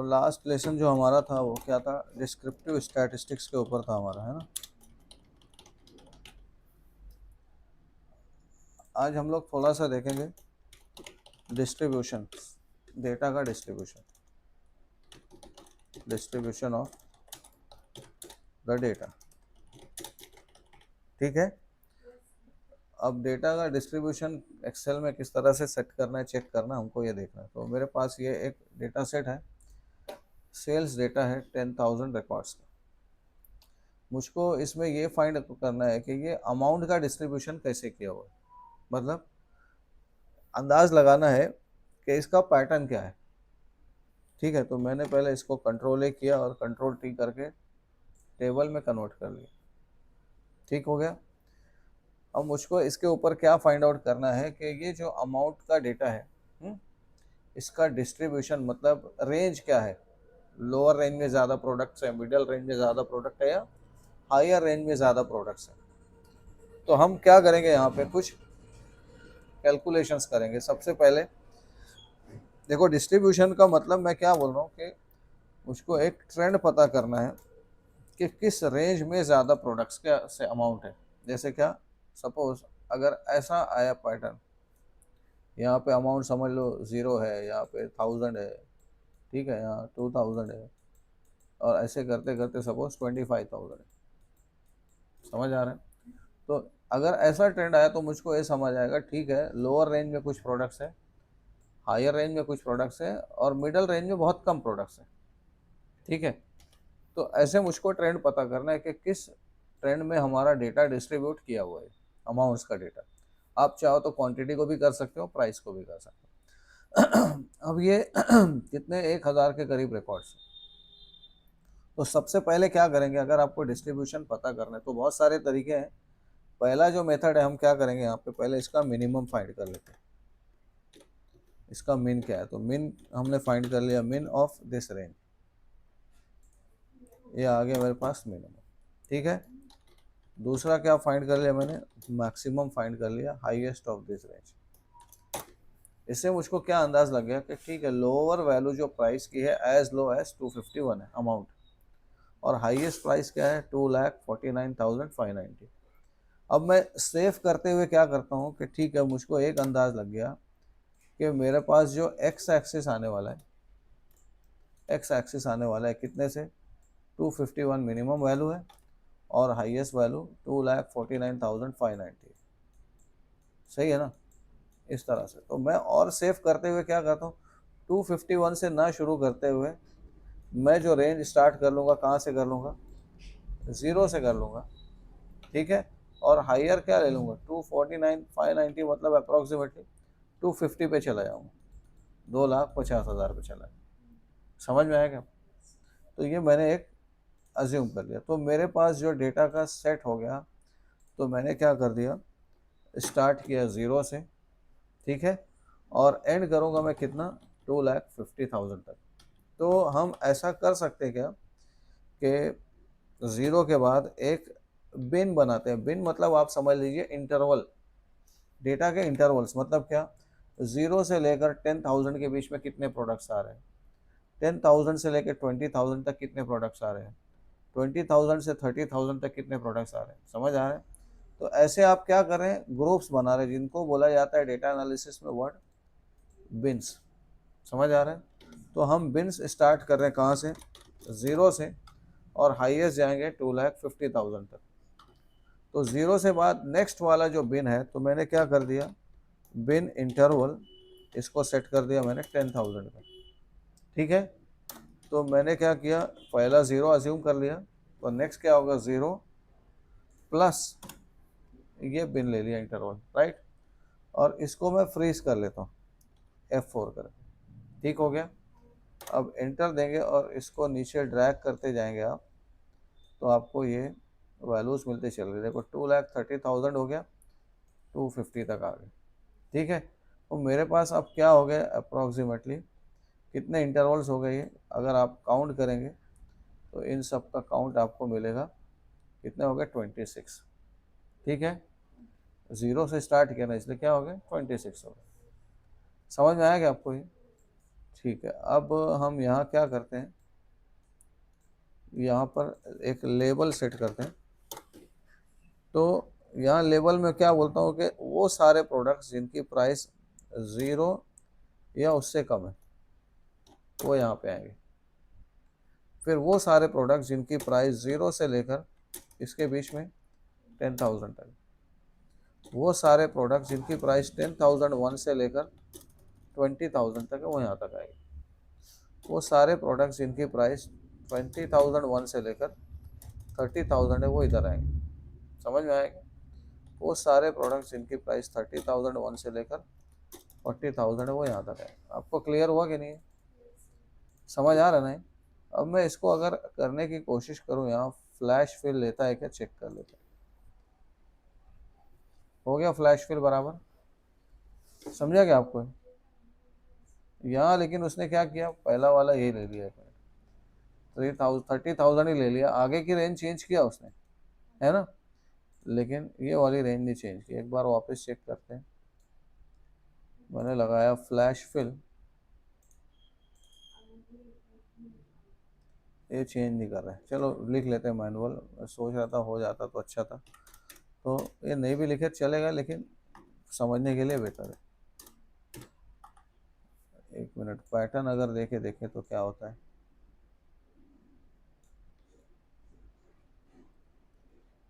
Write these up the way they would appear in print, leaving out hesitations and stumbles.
Last lesson जो हमारा था वो क्या था, डिस्क्रिप्टिव स्टैटिस्टिक्स के ऊपर था हमारा, है ना। आज हम लोग थोड़ा सा देखेंगे डिस्ट्रीब्यूशन, डेटा का डिस्ट्रीब्यूशन ऑफ द डेटा। ठीक है, अब डेटा का डिस्ट्रीब्यूशन एक्सेल में किस तरह से सेट करना है, चेक करना, हमको ये देखना है। तो मेरे पास ये एक डेटा सेट है, सेल्स डेटा है 10,000 रिकॉर्ड्स का। मुझको इसमें ये फाइंड करना है कि ये अमाउंट का डिस्ट्रीब्यूशन कैसे किया हुआ है, मतलब अंदाज लगाना है कि इसका पैटर्न क्या है। ठीक है, तो मैंने पहले इसको कंट्रोल ए किया और कंट्रोल टी करके टेबल में कन्वर्ट कर लिया। ठीक हो गया। अब मुझको इसके ऊपर क्या फाइंड आउट करना है कि ये जो अमाउंट का डेटा है, इसका डिस्ट्रीब्यूशन मतलब रेंज क्या है, लोअर रेंज में ज़्यादा प्रोडक्ट्स है, मिडिल रेंज में ज़्यादा प्रोडक्ट है, या हायर रेंज में ज़्यादा प्रोडक्ट्स है। तो हम क्या करेंगे, यहाँ पे कुछ कैलकुलेशंस करेंगे। सबसे पहले देखो, डिस्ट्रीब्यूशन का मतलब मैं क्या बोल रहा हूँ कि मुझको एक ट्रेंड पता करना है कि किस रेंज में ज़्यादा प्रोडक्ट्स का से अमाउंट है। जैसे क्या, सपोज अगर ऐसा आया पैटर्न, यहाँ पे अमाउंट समझ लो 0 है, यहाँ पे 1000 है, ठीक है, यहाँ 2000 है, और ऐसे करते करते सपोज 25,000 है। समझ आ रहा है। तो अगर ऐसा ट्रेंड आया तो मुझको ये समझ आएगा, ठीक है, लोअर रेंज में कुछ प्रोडक्ट्स है, हायर रेंज में कुछ प्रोडक्ट्स है, और मिडल रेंज में बहुत कम प्रोडक्ट्स है। ठीक है, तो ऐसे मुझको ट्रेंड पता करना है कि किस ट्रेंड में हमारा डेटा डिस्ट्रीब्यूट किया हुआ है, अमाउंट्स का डेटा। आप चाहो तो क्वांटिटी को भी कर सकते हो, प्राइस को भी कर सकते हो। अब ये कितने 1000 के करीब रिकॉर्ड्स। तो सबसे पहले क्या करेंगे, अगर आपको डिस्ट्रीब्यूशन पता करना है तो बहुत सारे तरीके हैं। पहला जो मेथड है, हम क्या करेंगे, यहाँ पे पहले इसका मिनिमम फाइंड कर लेते हैं। इसका मिन क्या है, तो मिन हमने फाइंड कर लिया, मिन ऑफ दिस रेंज, ये आ गया मेरे पास मिनिमम। ठीक है, दूसरा क्या फाइंड कर लिया मैंने, मैक्सिमम फाइंड कर लिया, हाईएस्ट ऑफ दिस रेंज। इससे मुझको क्या अंदाज लग गया कि ठीक है, लोअर वैल्यू जो प्राइस की है एज लो एज 251 है अमाउंट, और हाईएस्ट प्राइस क्या है 2,49,590। अब मैं सेव करते हुए क्या करता हूँ कि ठीक है, मुझको एक अंदाज लग गया कि मेरे पास जो एक्स एक्सिस आने वाला है, एक्स एक्सिस आने वाला है कितने से, 251 मिनिमम वैल्यू है, और हाईएस्ट वैल्यू 2,49,590। सही है ना, इस तरह से। तो मैं और सेव करते हुए क्या करता हूँ, 251 से ना शुरू करते हुए मैं जो रेंज स्टार्ट कर लूँगा, कहाँ से कर लूँगा, 0 से कर लूँगा। ठीक है, और हायर क्या ले लूँगा, 249,590, मतलब अप्रॉक्सीमेटली 250 पे चला जाऊँगा, 2,50,000 पे चला। समझ में आया क्या। तो ये मैंने एक अज्यूम कर लिया। तो मेरे पास जो डेटा का सेट हो गया, तो मैंने क्या कर दिया, स्टार्ट किया 0 से, ठीक है, और एंड करूँगा मैं कितना, 2,50,000 तक। तो हम ऐसा कर सकते क्या कि 0 के बाद एक बिन बनाते हैं। बिन मतलब आप समझ लीजिए इंटरवल, डेटा के इंटरवल्स। मतलब क्या, 0 से लेकर 10,000 के बीच में कितने प्रोडक्ट्स आ रहे हैं, 10,000 से लेकर 20,000 तक कितने प्रोडक्ट्स आ रहे हैं, 20,000 से 30,000 तक कितने प्रोडक्ट्स आ रहे हैं। समझ आ रहे हैं। तो ऐसे आप क्या कर रहे हैं, ग्रुप्स बना रहे हैं, जिनको बोला जाता है डेटा एनालिसिस में वर्ड बिन्स। समझ आ रहा है। तो हम बिन्स स्टार्ट कर रहे हैं कहाँ से, 0 से, और हाईएस्ट जाएंगे 2,50,000 तक। तो 0 से बाद नेक्स्ट वाला जो बिन है, तो मैंने क्या कर दिया, बिन इंटरवल इसको सेट कर दिया मैंने 10,000 का। ठीक है, तो मैंने क्या किया, पहला 0 अज्यूम कर लिया, तो नेक्स्ट क्या होगा, 0 प्लस ये बिन ले लिया इंटरवल, राइट, और इसको मैं फ्रीज कर लेता हूँ F4 करके। ठीक हो गया। अब एंटर देंगे और इसको नीचे ड्रैग करते जाएंगे आप, तो आपको ये वैल्यूज मिलते चल रहे। देखो 2,30,000 हो गया, 250 तक आ गए। ठीक है, तो मेरे पास अब क्या हो गया, अप्रॉक्सीमेटली कितने इंटरवल्स हो गए ये, अगर आप काउंट करेंगे तो इन सब का काउंट आपको मिलेगा, कितने हो गए, 26। ठीक है, 0 से स्टार्ट किया ना, इसलिए क्या हो गया, 26 हो गया। समझ में आया क्या आपको ये। ठीक है, अब हम यहाँ क्या करते हैं, यहाँ पर एक लेबल सेट करते हैं। तो यहाँ लेबल में क्या बोलता हूँ कि वो सारे प्रोडक्ट्स जिनकी प्राइस 0 या उससे कम है वो यहाँ पे आएंगे। फिर वो सारे प्रोडक्ट्स जिनकी प्राइस 0 से लेकर इसके बीच में 10,000 तक, वो सारे प्रोडक्ट्स जिनकी प्राइस 10,001 से लेकर 20,000 तक है वो यहाँ तक आएगी। वो सारे प्रोडक्ट्स जिनकी प्राइस 20,001 से लेकर 30,000 है वो इधर आएंगे। समझ में आएगा? वो सारे प्रोडक्ट्स जिनकी प्राइस 30,001 से लेकर 40,000 है वो यहाँ तक आएंगे। आपको क्लियर हुआ कि नहीं? समझ आ रहा नहीं? अब मैं इसको अगर करने की कोशिश करूँ, यहाँ फ्लैश फिल लेता है क्या, चेक कर लेता है। हो गया फ्लैश फिल बराबर, समझा क्या आपको? यहाँ लेकिन उसने क्या किया, पहला वाला यही ले लिया, 30,000 ही ले लिया, आगे की रेंज चेंज किया उसने, है ना, लेकिन ये वाली रेंज नहीं चेंज की। एक बार वापस चेक करते हैं। मैंने लगाया फ्लैश फिल, ये चेंज नहीं कर रहा है। चलो लिख लेते हैं मैनुअल, सोच रहा था हो जाता तो अच्छा था। तो ये नहीं भी लिखे चलेगा, लेकिन समझने के लिए बेटर है। एक मिनट, पैटर्न अगर देखे तो क्या होता है।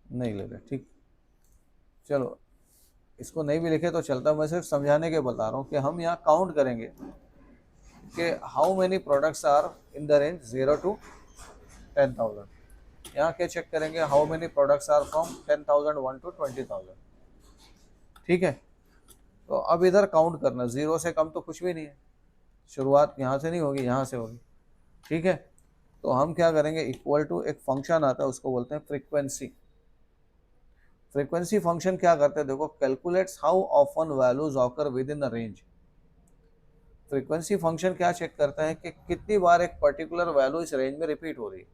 नहीं ले रहे, ठीक, चलो इसको नहीं भी लिखे तो चलता। मैं सिर्फ समझाने के बता रहा हूँ कि हम यहाँ काउंट करेंगे कि how many products are in the range 0 to 10,000। यहाँ क्या चेक करेंगे, how many products are from 10,001 to 20,000। ठीक है, तो अब इधर काउंट करना, 0 से कम तो कुछ भी नहीं है, शुरुआत यहाँ से नहीं होगी, यहाँ से होगी। ठीक है, तो हम क्या करेंगे, इक्वल टू एक फंक्शन आता है उसको बोलते हैं फ्रीक्वेंसी। फ्रीक्वेंसी फंक्शन क्या करते हैं, देखो, calculates how often values occur with in the range. Frequency function क्या चेक करता है कि कितनी बार एक पर्टिकुलर वैल्यू इस रेंज में रिपीट हो रही है।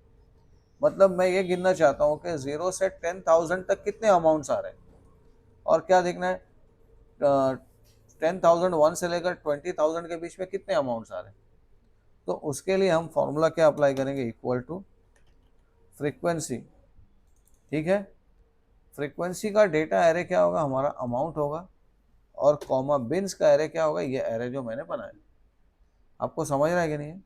मतलब मैं ये गिनना चाहता हूँ कि 0 से 10,000 तक कितने अमाउंट्स आ रहे हैं, और क्या देखना है, 10,001 से लेकर 20,000 के बीच में कितने अमाउंट्स आ रहे हैं। तो उसके लिए हम फॉर्मूला क्या अप्लाई करेंगे, इक्वल टू फ्रीक्वेंसी। ठीक है, फ्रीक्वेंसी का डेटा एरे क्या होगा, हमारा अमाउंट होगा, और कॉमा बिन्स का एरे क्या होगा, ये एरे जो मैंने बनाया। आपको समझ रहा है कि नहीं है?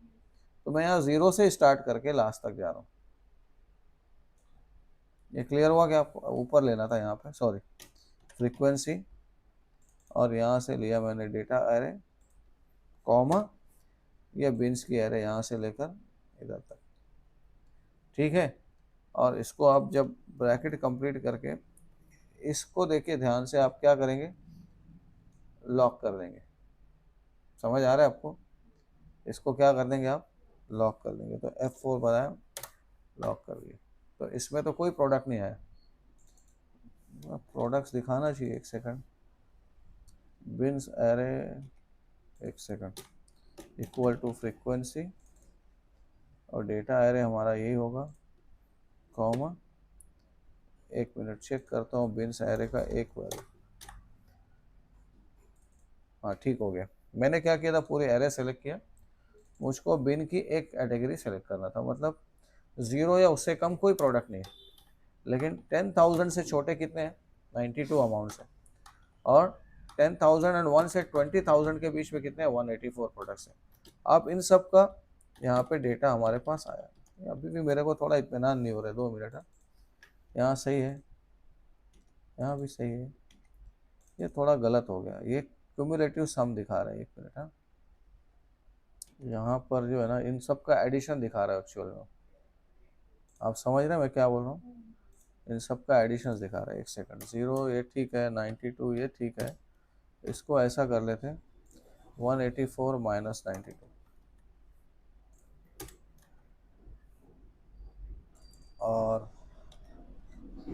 तो मैं यहाँ 0 से स्टार्ट करके लास्ट तक जा रहा हूँ। ये क्लियर हुआ? क्या आपको ऊपर लेना था यहाँ पे, सॉरी, फ्रीक्वेंसी, और यहाँ से लिया मैंने डेटा एरे, कॉमा, ये बिन्स की एरे यहाँ से लेकर इधर तक। ठीक है, और इसको आप जब ब्रैकेट कंप्लीट करके इसको देखिए ध्यान से, आप क्या करेंगे, लॉक कर देंगे। समझ आ रहा है आपको? इसको क्या कर देंगे आप, लॉक कर देंगे। तो F4 बनाया, लॉक कर दिया। तो इसमें तो कोई प्रोडक्ट नहीं आया, प्रोडक्ट्स दिखाना चाहिए। एक सेकंड, बिन्स एरे, एक सेकंड, इक्वल टू फ्रीक्वेंसी, और डेटा एरे हमारा यही होगा, कॉमा, एक मिनट चेक करता हूँ बिन्स एरे का एक वैल्यू। हाँ ठीक हो गया। मैंने क्या किया था, पूरे एरे सेलेक्ट किया, मुझको बिन की एक कैटेगरी सेलेक्ट करना था, मतलब 0 या उससे कम कोई प्रोडक्ट नहीं है, लेकिन 10,000 से छोटे कितने हैं, 92 अमाउंट्स है, और 10,001 से 20,000 के बीच में कितने हैं, 184 प्रोडक्ट्स हैं। अब इन सब का यहाँ पे डेटा हमारे पास आया। अभी भी मेरे को थोड़ा इत्मीनान नहीं हो रहा है, 2 मिनट है। यहाँ सही है, यहाँ भी सही है, ये थोड़ा गलत हो गया, ये क्यूमुलेटिव सम दिखा रहा है। एक मिनट, हाँ, यहाँ पर जो है ना, इन सब का एडिशन दिखा रहा है एक्चुअल में। आप समझ रहे हैं मैं क्या बोल रहा हूँ? इन सब का एडिशन दिखा रहा है। एक सेकंड, 0 ये ठीक है, 92 ये ठीक है, इसको ऐसा कर लेते हैं, 184 माइनस 92, और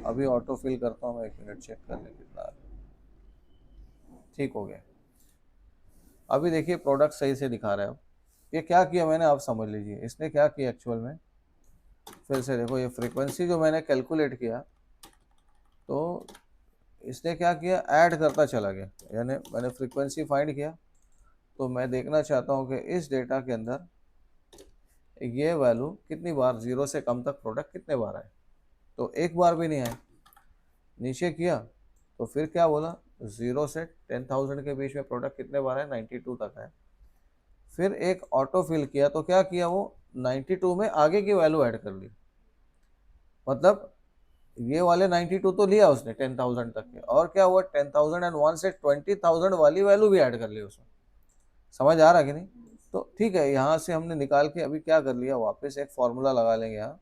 अभी ऑटो फिल करता हूँ मैं, 1 मिनट चेक करने कितना आ रहा है। ठीक हो गया। अभी देखिए प्रोडक्ट सही से दिखा रहा है। अब ये क्या किया मैंने, आप समझ लीजिए इसने क्या किया एक्चुअल में। फिर से देखो, ये फ्रीक्वेंसी जो मैंने कैलकुलेट किया, तो इसने क्या किया, ऐड करता चला गया। यानी मैंने फ्रीक्वेंसी फाइंड किया, तो मैं देखना चाहता हूँ कि इस डेटा के अंदर ये वैल्यू कितनी बार 0 से कम तक प्रोडक्ट कितने बार आए, तो एक बार भी नहीं आए। नीचे किया तो फिर क्या बोला, 0 से 10,000 के बीच में प्रोडक्ट कितने बार है, 92 तक है। फिर एक ऑटो फिल किया तो क्या किया, वो 92 में आगे की वैल्यू ऐड कर ली, मतलब ये वाले 92 तो लिया उसने 10,000 तक के, और क्या हुआ 10,001 से 20,000 वाली वैल्यू भी ऐड कर ली उसमें। समझ आ रहा कि नहीं? तो ठीक है, यहाँ से हमने निकाल के अभी क्या कर लिया, वापस एक फॉर्मूला लगा लेंगे यहाँ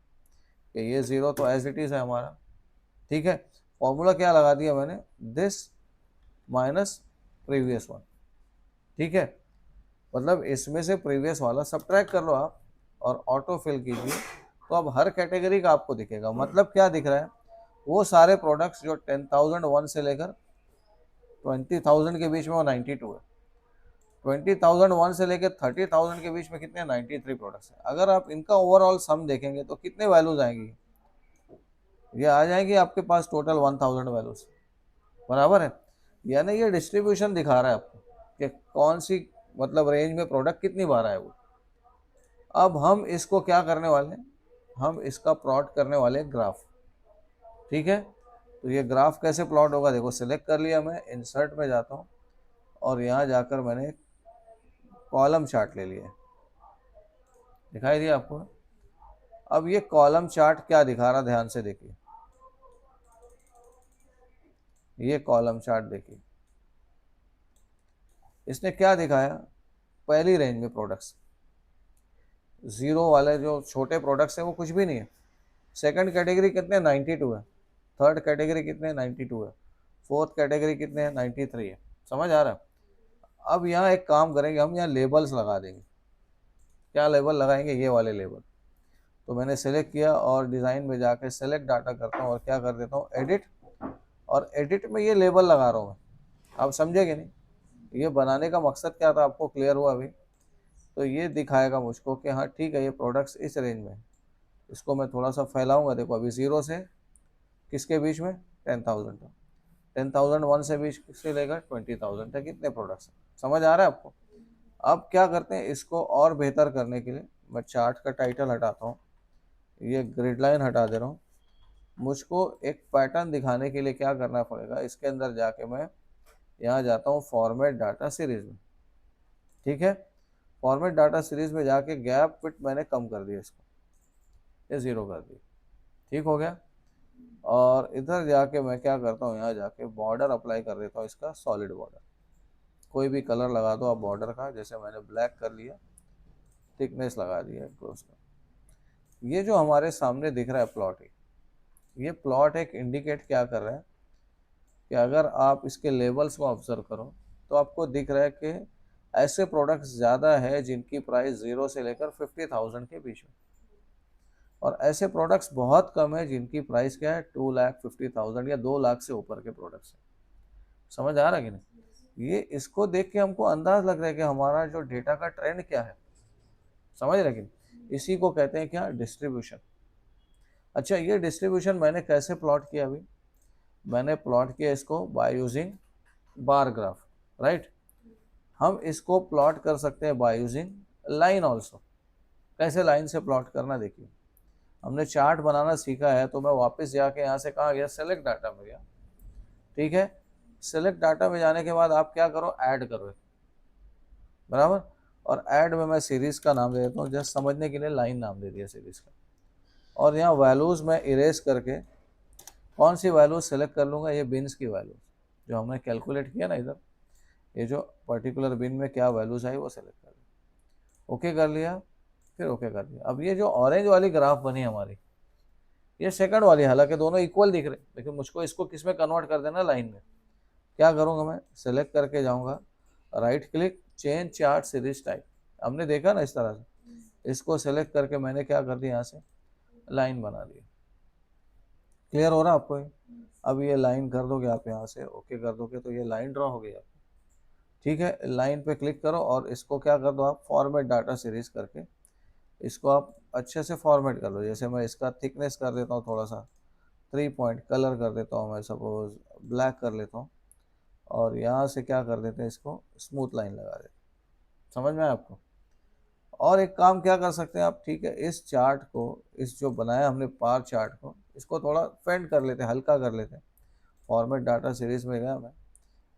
कि ये 0 तो एज इट इज है हमारा। ठीक है, फॉर्मूला क्या लगा दिया मैंने, दिस माइनस प्रीवियस वन। ठीक है, मतलब इसमें से प्रीवियस वाला सब्ट्रैक्ट कर लो आप और ऑटो फिल कीजिए, तो अब हर कैटेगरी का आपको दिखेगा। मतलब क्या दिख रहा है, वो सारे प्रोडक्ट्स जो 10,001 से लेकर 20,000 के बीच में वो 92 है, 20,001 से लेकर 30,000 के बीच में कितने 93 प्रोडक्ट्स हैं। अगर आप इनका ओवरऑल सम देखेंगे तो कितने वैल्यूज आएंगी, ये आ जाएंगी आपके पास टोटल 1000 वैल्यूज, बराबर है। यानी ये डिस्ट्रीब्यूशन दिखा रहा है आपको कि कौन सी मतलब रेंज में प्रोडक्ट कितनी बार आए वो। अब हम इसको क्या करने वाले हैं, हम इसका प्लॉट करने वाले हैं ग्राफ। ठीक है, तो ये ग्राफ कैसे प्लॉट होगा, देखो सिलेक्ट कर लिया मैं, इंसर्ट में जाता हूँ और यहाँ जाकर मैंने कॉलम चार्ट ले लिया, दिखाई दिया आपको। अब ये कॉलम चार्ट क्या दिखा रहा, ध्यान से देखिए, ये कॉलम चार्ट देखिए, इसने क्या दिखाया, पहली रेंज में प्रोडक्ट्स 0 वाले जो छोटे प्रोडक्ट्स हैं वो कुछ भी नहीं है। सेकंड कैटेगरी कितने 92 है, थर्ड कैटेगरी कितने 92 है, फोर्थ कैटेगरी कितने हैं 93 है। समझ आ रहा है? अब यहाँ एक काम करेंगे, हम यहाँ लेबल्स लगा देंगे। क्या लेबल लगाएंगे, ये वाले लेबल। तो मैंने सेलेक्ट किया और डिज़ाइन में जाकर सेलेक्ट डाटा करता हूँ और क्या कर देता हूँ, एडिट, और एडिट में ये लेबल लगा रहा हूँ मैं। आप समझे कि नहीं, ये बनाने का मकसद क्या था, आपको क्लियर हुआ अभी? तो ये दिखाएगा मुझको कि हाँ ठीक है, ये प्रोडक्ट्स इस रेंज में। इसको मैं थोड़ा सा फैलाऊंगा, देखो अभी 0 से किसके बीच में 10,000 तक, 10,001 से बीच से लेकर 20,000 तक कितने प्रोडक्ट्स हैं। समझ आ रहा है आपको? अब क्या करते हैं, इसको और बेहतर करने के लिए मैं चार्ट का टाइटल हटाता हूँ, ये ग्रिड लाइन हटा दे रहा हूँ। मुझको एक पैटर्न दिखाने के लिए क्या करना पड़ेगा, इसके अंदर जाके मैं यहाँ जाता हूँ फॉर्मेट डाटा सीरीज में। ठीक है, फॉर्मेट डाटा सीरीज में जाके गैप फिट मैंने कम कर दिया, इसको ये 0 कर दिया। ठीक हो गया। और इधर जाके मैं क्या करता हूँ, यहाँ जाके बॉर्डर अप्लाई कर देता हूँ, इसका सॉलिड बॉर्डर। कोई भी कलर लगा दो आप बॉर्डर का, जैसे मैंने ब्लैक कर लिया, थिकनेस लगा दिया क्लोज का। ये जो हमारे सामने दिख रहा है प्लॉट, ये प्लॉट एक इंडिकेट क्या कर रहा है कि अगर आप इसके लेवल्स को ऑब्जर्व करो तो आपको दिख रहा है कि ऐसे प्रोडक्ट्स ज़्यादा है जिनकी प्राइस 0 से लेकर 50,000 के बीच में, और ऐसे प्रोडक्ट्स बहुत कम है जिनकी प्राइस क्या है 2,50,000 या 2 लाख से ऊपर के प्रोडक्ट्स हैं। समझ आ रहा है कि नहीं? ये इसको देख के हमको अंदाज लग रहा है कि हमारा जो डेटा का ट्रेंड क्या है। समझ रहे कि नहीं? इसी को कहते हैं क्या, डिस्ट्रीब्यूशन। अच्छा, ये डिस्ट्रीब्यूशन मैंने कैसे प्लॉट किया, अभी मैंने प्लॉट किया इसको by using bar graph, right. हम इसको प्लॉट कर सकते हैं बाय यूजिंग लाइन ऑल्सो। कैसे लाइन से प्लॉट करना, देखिए हमने चार्ट बनाना सीखा है, तो मैं वापस जाके यहाँ से कहाँ गया, सेलेक्ट डाटा में गया। ठीक है, सेलेक्ट डाटा में जाने के बाद आप क्या करो, ऐड करो, बराबर। और ऐड में मैं सीरीज का नाम दे देता हूँ, जस्ट समझने के लिए लाइन नाम दे दिया सीरीज का। और यहाँ वैल्यूज़ में इरेज करके कौन सी वैल्यूज सेलेक्ट कर लूँगा, ये बिन्स की वैल्यूज जो हमने कैलकुलेट किया ना इधर, ये जो पर्टिकुलर बिन में क्या वैल्यूज आई वो सेलेक्ट कर लिया, ओके कर लिया, फिर ओके कर दिया। अब ये जो ऑरेंज वाली ग्राफ बनी हमारी, ये सेकंड वाली, हालांकि दोनों इक्वल दिख रहे, लेकिन मुझको इसको किस में कन्वर्ट कर देना, लाइन में। क्या करूँगा मैं, सेलेक्ट करके जाऊँगा, right click, change chart series type. हमने देखा ना इस तरह से, इसको सेलेक्ट करके मैंने क्या कर दिया, यहाँ से लाइन बना दी। क्लियर हो रहा है आपको ये? अब ये लाइन कर दोगे आप, यहाँ से ओके कर दोगे तो ये लाइन ड्रॉ हो गई आपकी। ठीक है, लाइन पे क्लिक करो और इसको क्या कर दो आप, फॉर्मेट डाटा सीरीज करके इसको आप अच्छे से फॉर्मेट कर लो। जैसे मैं इसका थिकनेस कर देता हूँ थोड़ा सा 3 पॉइंट, कलर कर देता हूँ मैं सपोज ब्लैक कर लेता हूँ, और यहाँ से क्या कर देते हैं, इसको स्मूथ लाइन लगा देते हैं। समझ में आया आपको? और एक काम क्या कर सकते हैं आप, ठीक है, इस चार्ट को, इस जो बनाया हमने पार चार्ट को, इसको थोड़ा फेंड कर लेते हैं, हल्का कर लेते हैं। फॉर्मेट डाटा सीरीज में गया मैं,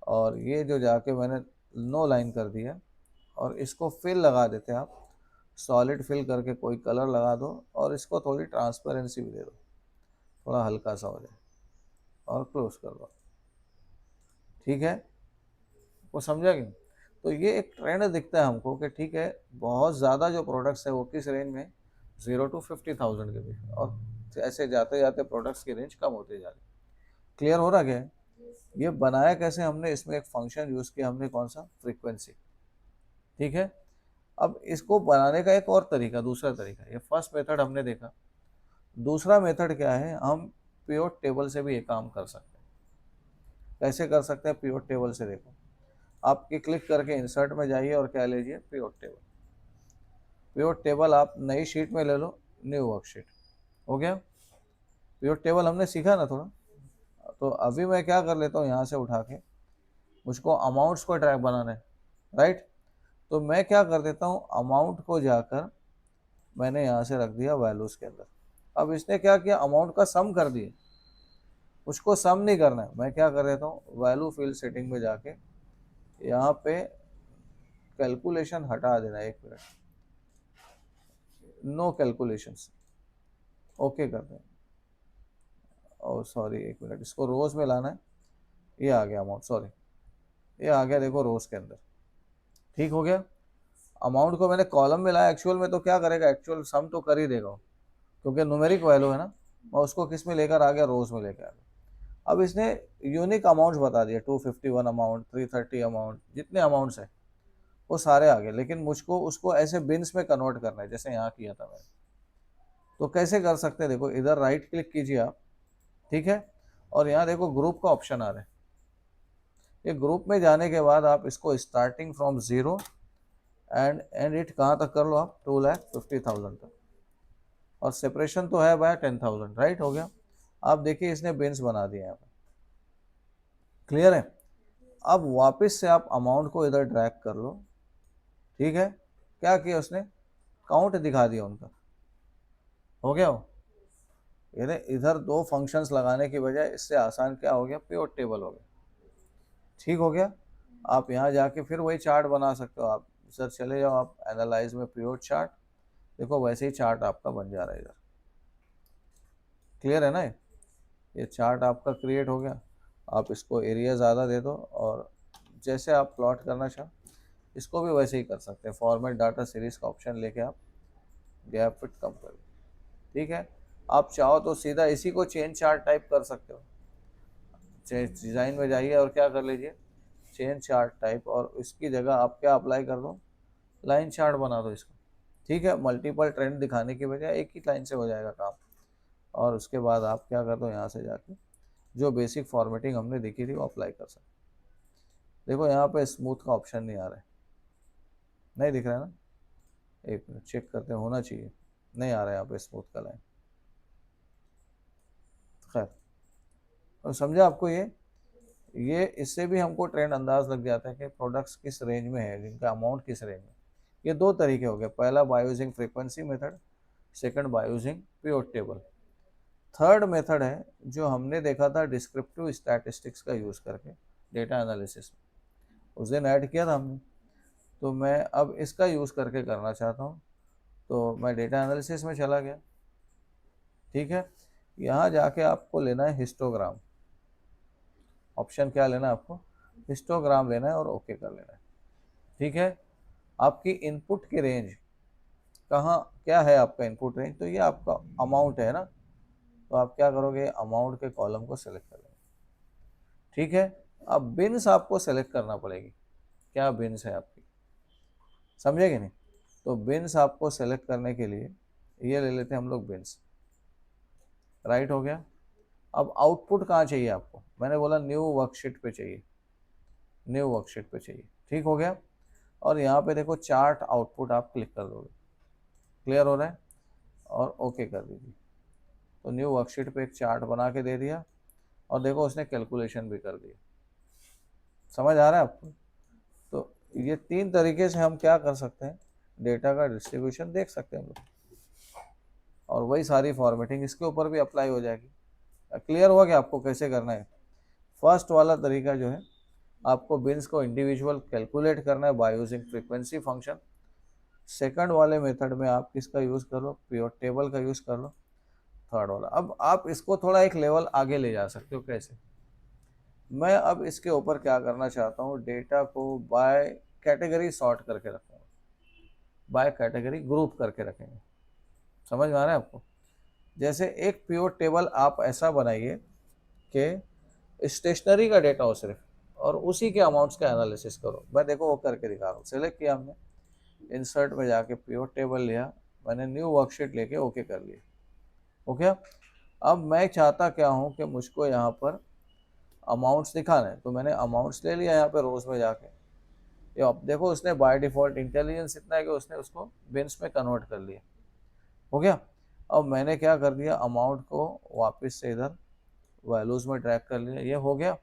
और ये जो जाके मैंने नो लाइन कर दिया, और इसको फिल लगा देते हैं आप, सॉलिड फिल करके कोई कलर लगा दो, और इसको थोड़ी ट्रांसपेरेंसी भी दे दो, थोड़ा हल्का सा हो जाए, और क्लोज कर दो। ठीक है, वो समझा कि नहीं? तो ये एक ट्रेंड दिखता है हमको कि ठीक है, बहुत ज़्यादा जो प्रोडक्ट्स है वो किस रेंज में, 0 to 50,000 के बीच में, और ऐसे जाते जाते प्रोडक्ट्स की रेंज कम होती जा रही है। क्लियर हो रहा क्या है? ये बनाया कैसे हमने, इसमें एक फंक्शन यूज़ किया हमने, कौन सा, फ्रीक्वेंसी। ठीक है, अब इसको बनाने का एक और तरीका, दूसरा तरीका, ये फर्स्ट मेथड हमने देखा। दूसरा मेथड क्या है, हम पिवट टेबल से भी ये काम कर सकते हैं। कैसे कर सकते हैं पिवट टेबल से, देखो आपके क्लिक करके इंसर्ट में जाइए और क्या लीजिए, पिवट टेबल। पिवट टेबल आप नई शीट में ले लो, न्यू वर्कशीट, हो गया। पिवट टेबल हमने सीखा ना थोड़ा, तो अभी मैं क्या कर लेता हूँ, यहाँ से उठा के, मुझको अमाउंट्स को ट्रैक बनाना है, राइट। तो मैं क्या कर देता हूँ, अमाउंट को जाकर मैंने यहाँ से रख दिया वैल्यूज़ के अंदर। अब इसने क्या किया, अमाउंट का सम कर दिए, उसको सम नहीं करना है। मैं क्या कर देता हूँ, वैल्यू फील्ड सेटिंग में जाके यहाँ पे कैलकुलेशन हटा देना, 1 मिनट, नो कैलकुलेशंस, ओके कर दें। ओ सॉरी, 1 मिनट, इसको रोज में लाना है। ये आ गया अमाउंट, सॉरी, ये आ गया, देखो रोज के अंदर, ठीक हो गया। अमाउंट को मैंने कॉलम में लाया, एक्चुअल में तो क्या करेगा, एक्चुअल सम तो कर ही देगा क्योंकि न्यूमेरिक वैल्यू है ना। मैं उसको किस में लेकर आ गया, रोज में लेकर आ गया। अब इसने यूनिक अमाउंट्स बता दिया, 251 अमाउंट, 330 अमाउंट, जितने अमाउंट्स है वो सारे आ गए, लेकिन मुझको उसको ऐसे बिन्स में कन्वर्ट करना है, जैसे यहाँ किया था मैंने। तो कैसे कर सकते हैं, देखो इधर राइट क्लिक कीजिए आप, ठीक है, और यहाँ देखो ग्रुप का ऑप्शन आ रहा है। ये ग्रुप में जाने के बाद आप इसको स्टार्टिंग फ्रॉम 0 एंड इट कहाँ तक कर लो आप, 2,50,000 तक, और सेपरेशन तो है बाय 10,000, राइट, हो गया। आप देखिए इसने बिन्स बना दिए यहाँ पे, क्लियर है। अब वापस से आप अमाउंट को इधर ड्रैग कर लो, ठीक है, क्या किया उसने, काउंट दिखा दिया उनका, हो गया वो। यानी इधर दो फंक्शंस लगाने की बजाय इससे आसान क्या हो गया, पिवट टेबल हो गया, ठीक हो गया। आप यहाँ जाके फिर वही चार्ट बना सकते हो, आप सर चले जाओ, आप एनालाइज में पिवट चार्ट, देखो वैसे ही चार्ट आपका बन जा रहा है इधर, क्लियर है ना। ये चार्ट आपका क्रिएट हो गया। आप इसको एरिया ज़्यादा दे दो, और जैसे आप प्लॉट करना चाहो इसको भी वैसे ही कर सकते हैं। फॉर्मेट डाटा सीरीज का ऑप्शन लेके आप गैप फिट कम कर, ठीक है। आप चाहो तो सीधा इसी को चेन चार्ट टाइप कर सकते हो, डिज़ाइन में जाइए और क्या कर लीजिए, चेन चार्ट टाइप, और इसकी जगह आप क्या अप्लाई कर दो, लाइन चार्ट बना दो इसको, ठीक है। मल्टीपल ट्रेंड दिखाने की बजाय एक ही लाइन से हो जाएगा काम। और उसके बाद आप क्या कर दो, यहाँ से जाके जो बेसिक फॉर्मेटिंग हमने देखी थी वो अप्लाई कर सकते। देखो यहाँ पे स्मूथ का ऑप्शन नहीं आ रहा है, नहीं दिख रहा है ना, एक मिनट चेक करते हैं, होना चाहिए, नहीं आ रहा है यहाँ पे स्मूथ का लाइन। खैर, तो समझा आपको ये इससे भी हमको ट्रेंड अंदाज लग जाता है कि प्रोडक्ट्स किस रेंज में है, जिनका अमाउंट किस रेंज में। ये दो तरीके हो गए, पहला by using frequency method, second by using pivot table. Third method है जो हमने देखा था डिस्क्रिप्टिव स्टैटिस्टिक्स का यूज़ करके डेटा एनालिसिस में, उस दिन ऐड किया था हमने। तो मैं अब इसका यूज़ करके करना चाहता हूँ, तो मैं डेटा एनालिसिस में चला गया, ठीक है। यहाँ जाके आपको लेना है हिस्टोग्राम, ऑप्शन क्या लेना है आपको, हिस्टोग्राम लेना है, और ओके कर लेना है, ठीक है। आपकी इनपुट की रेंज कहाँ, क्या है आपका इनपुट रेंज, तो ये आपका अमाउंट है ना, तो आप क्या करोगे, अमाउंट के कॉलम को सेलेक्ट कर लेंगे, ठीक है। अब बिन्स आपको सेलेक्ट करना पड़ेगी, क्या बिन्स है आपकी, समझेगे नहीं। तो बिन्स आपको सेलेक्ट करने के लिए ये ले लेते हैं हम लोग बिन्स, राइट हो गया। अब आउटपुट कहाँ चाहिए आपको, मैंने बोला न्यू वर्कशीट पे चाहिए, न्यू वर्कशीट पे चाहिए, ठीक हो गया। और यहाँ पे देखो चार्ट आउटपुट आप क्लिक कर दोगे, क्लियर हो रहा है, और ओके कर दीजिए। तो न्यू वर्कशीट पे एक चार्ट बना के दे दिया, और देखो उसने कैलकुलेशन भी कर दिया, समझ आ रहा है आपको। तो ये 3 तरीके से हम क्या कर सकते हैं, डेटा का डिस्ट्रीब्यूशन देख सकते हैं हम लोग, और वही सारी फॉर्मेटिंग इसके ऊपर भी अप्लाई हो जाएगी। क्लियर हुआ कि आपको कैसे करना है। फर्स्ट वाला तरीका जो है, आपको बिन्स को इंडिविजुअल कैलकुलेट करना है by using frequency function. Second वाले मेथड में आप किसका यूज़ कर लो, पिवट टेबल का यूज़ कर लो। थर्ड वाला, अब आप इसको थोड़ा एक लेवल आगे ले जा सकते हो। कैसे? मैं अब इसके ऊपर क्या करना चाहता हूँ, डेटा को बाय कैटेगरी सॉर्ट करके रखूँगा, बाय कैटेगरी ग्रुप करके रखेंगे। समझ में आ रहा है आपको? जैसे एक पिवट टेबल आप ऐसा बनाइए कि स्टेशनरी का डेटा हो सिर्फ, और उसी के अमाउंट्स का एनालिसिस करो। मैं देखो वो करके दिखा रहा हूँ। सेलेक्ट किया हमने, इंसर्ट में जाके पिवट टेबल लिया, मैंने न्यू वर्कशीट लेके ओके कर लिया। ओके, अब मैं चाहता क्या हूँ कि मुझको यहाँ पर अमाउंट्स दिखाना है, तो मैंने अमाउंट्स ले लिया यहाँ पे रोज में जाके। ये अब देखो उसने बाय डिफॉल्ट इंटेलिजेंस इतना है कि उसने उसको बिन्स में कन्वर्ट कर लिया। हो गया। अब मैंने क्या कर दिया, अमाउंट को वापस से इधर वैल्यूज में ट्रैक कर लिया, ये हो गया।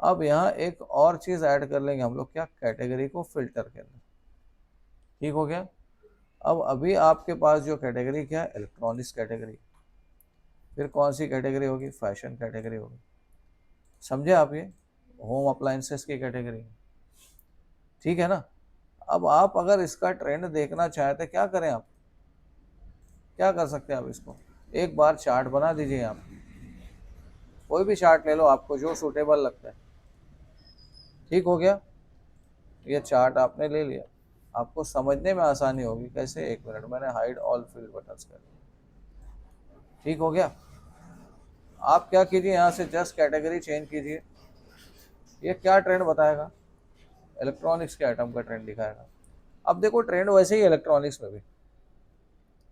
अब यहाँ एक और चीज़ ऐड कर लेंगे हम लोग, क्या, कैटेगरी को फिल्टर करना। ठीक हो गया। अब अभी आपके पास जो कैटेगरी क्या है, इलेक्ट्रॉनिक्स कैटेगरी। फिर कौन सी कैटेगरी होगी, फैशन कैटेगरी होगी। समझे आप? ये होम अप्लायंसेस की कैटेगरी, ठीक है ना। अब आप अगर इसका ट्रेंड देखना चाहते, क्या करें आप, क्या कर सकते हैं आप, इसको एक बार चार्ट बना दीजिए। आप कोई भी चार्ट ले लो आपको जो सूटेबल लगता है। ठीक हो गया, ये चार्ट आपने ले लिया, आपको समझने में आसानी होगी कैसे। एक मिनट, मैंने हाइड ऑल फील्ड बटन्स कर दिया। ठीक हो गया। आप क्या कीजिए, यहाँ से जस्ट कैटेगरी चेंज कीजिए। ये क्या ट्रेंड बताएगा, इलेक्ट्रॉनिक्स के आइटम का ट्रेंड दिखाएगा। अब देखो ट्रेंड वैसे ही इलेक्ट्रॉनिक्स में भी,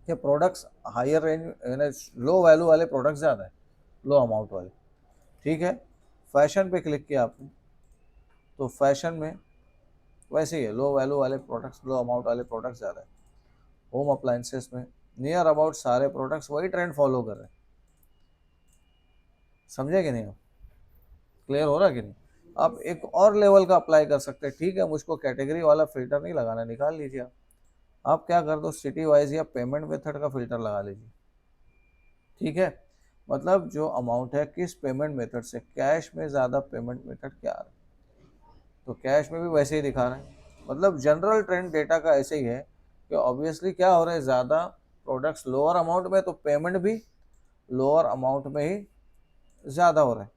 कि प्रोडक्ट्स हायर रेंज यानी लो वैल्यू वाले प्रोडक्ट्स ज़्यादा है, लो अमाउंट वाले। ठीक है, फैशन पे क्लिक किया आपने, तो फैशन में वैसे ही है, लो वैल्यू वाले प्रोडक्ट्स, लो अमाउंट वाले प्रोडक्ट्स ज़्यादा है। होम अप्लायंसेस में नियर अबाउट सारे प्रोडक्ट्स वही ट्रेंड फॉलो कर रहे हैं। समझे कि नहीं? आप क्लियर हो रहा कि नहीं? आप एक और लेवल का अप्लाई कर सकते हैं। ठीक है, मुझको कैटेगरी वाला फिल्टर नहीं लगाना, निकाल लीजिए। आप क्या कर दो, सिटी वाइज या पेमेंट मेथड का फिल्टर लगा लीजिए। ठीक है, मतलब जो अमाउंट है किस पेमेंट मेथड से, कैश में ज़्यादा पेमेंट मेथड क्या आ रहा है, तो कैश में भी वैसे ही दिखा रहा है। मतलब जनरल ट्रेंड डेटा का ऐसे ही है कि ऑब्वियसली क्या हो रहा है, ज़्यादा प्रोडक्ट्स लोअर अमाउंट में, तो पेमेंट भी लोअर अमाउंट में ही ज़्यादा हो रहा है।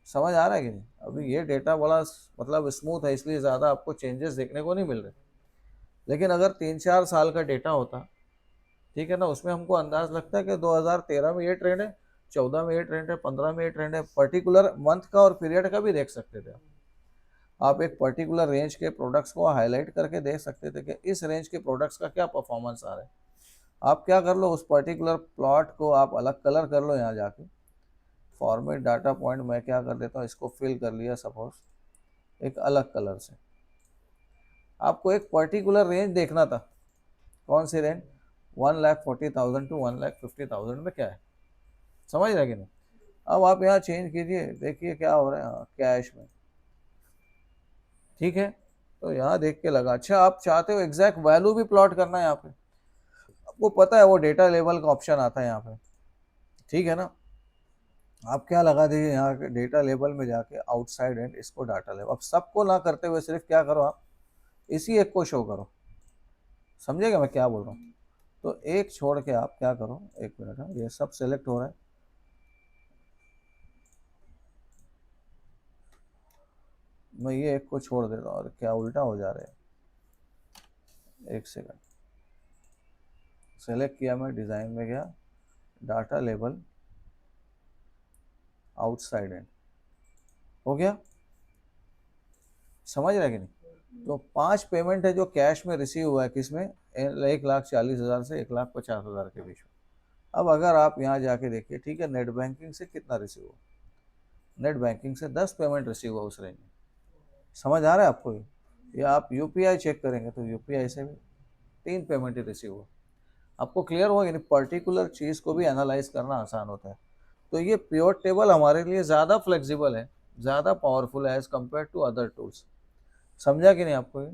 समझ आ रहा है कि नहीं? अभी ये डेटा बड़ा मतलब स्मूथ है, इसलिए ज़्यादा आपको चेंजेस देखने को नहीं मिल रहे। लेकिन अगर 3-4 साल का डेटा होता, ठीक है ना, उसमें हमको अंदाज लगता है कि 2013 में ये ट्रेंड है, 14 में ये ट्रेंड है, 15 में ये ट्रेंड है। पर्टिकुलर मंथ का और पीरियड का भी देख सकते थे आप एक पर्टिकुलर रेंज के प्रोडक्ट्स को हाईलाइट करके देख सकते थे कि इस रेंज के प्रोडक्ट्स का क्या परफॉर्मेंस आ रहा है। आप क्या कर लो, उस पर्टिकुलर प्लॉट को आप अलग कलर कर लो। यहाँ जाके फॉर्मेट डाटा पॉइंट, मैं क्या कर देता हूँ, इसको फिल कर लिया सपोज एक अलग कलर से। आपको एक पर्टिकुलर रेंज देखना था, कौन सी रेंज, 1,40,000 टू 1,50,000 में क्या है। समझ रहे कि नहीं? अब आप यहाँ चेंज कीजिए, देखिए क्या हो रहा है। हाँ, कैश में। ठीक है, तो यहाँ देख के लगा। अच्छा, आप चाहते हो एग्जैक्ट वैल्यू भी प्लॉट करना है यहाँ पे, आपको पता है वो डेटा लेवल का ऑप्शन आता है यहाँ पे। ठीक है ना, आप क्या लगा दीजिए यहाँ के डेटा लेवल में जाके आउटसाइड एंड इसको डाटा लेवल। अब सबको ना करते हुए सिर्फ क्या करो, आप इसी एक को शो करो। समझेगा मैं क्या बोल रहा हूँ? तो एक छोड़ के आप क्या करो, एक मिनट है, ये सब सेलेक्ट हो रहा है। मैं ये एक को छोड़ देता हूँ, और क्या उल्टा हो जा रहा है। एक सेकंड, सेलेक्ट किया मैं, डिज़ाइन में गया, डाटा लेवल आउटसाइड एंड, हो गया। समझ रहे कि नहीं? तो 5 पेमेंट है जो कैश में रिसीव हुआ है, किसमें, 1,40,000 से 1,50,000 के बीच में। अब अगर आप यहाँ जाके देखिए, ठीक है, नेट बैंकिंग से कितना रिसीव हुआ, नेट बैंकिंग से 10 पेमेंट रिसीव हुआ उस रेंज में। समझ आ रहा है आपको? या आप यूपीआई चेक करेंगे तो यूपीआई से भी 3 पेमेंट ही रिसीव हुआ। आपको क्लियर हुआ? यानी पर्टिकुलर चीज़ को भी एनालाइज करना आसान होता है। तो ये प्योर टेबल हमारे लिए ज़्यादा फ्लेक्सिबल है ज़्यादा पावरफुल है as compare to other tools. समझा कि नहीं आपको ये?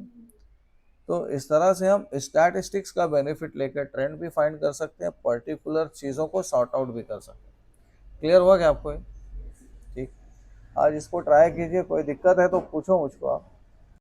तो इस तरह से हम स्टैटिस्टिक्स का बेनिफिट लेकर ट्रेंड भी फाइंड कर सकते हैं, पर्टिकुलर चीज़ों को सॉर्ट आउट भी कर सकते हैं। क्लियर हुआ क्या आपको ये? ठीक, आज इसको ट्राई कीजिए, कोई दिक्कत है तो पूछो मुझको आप।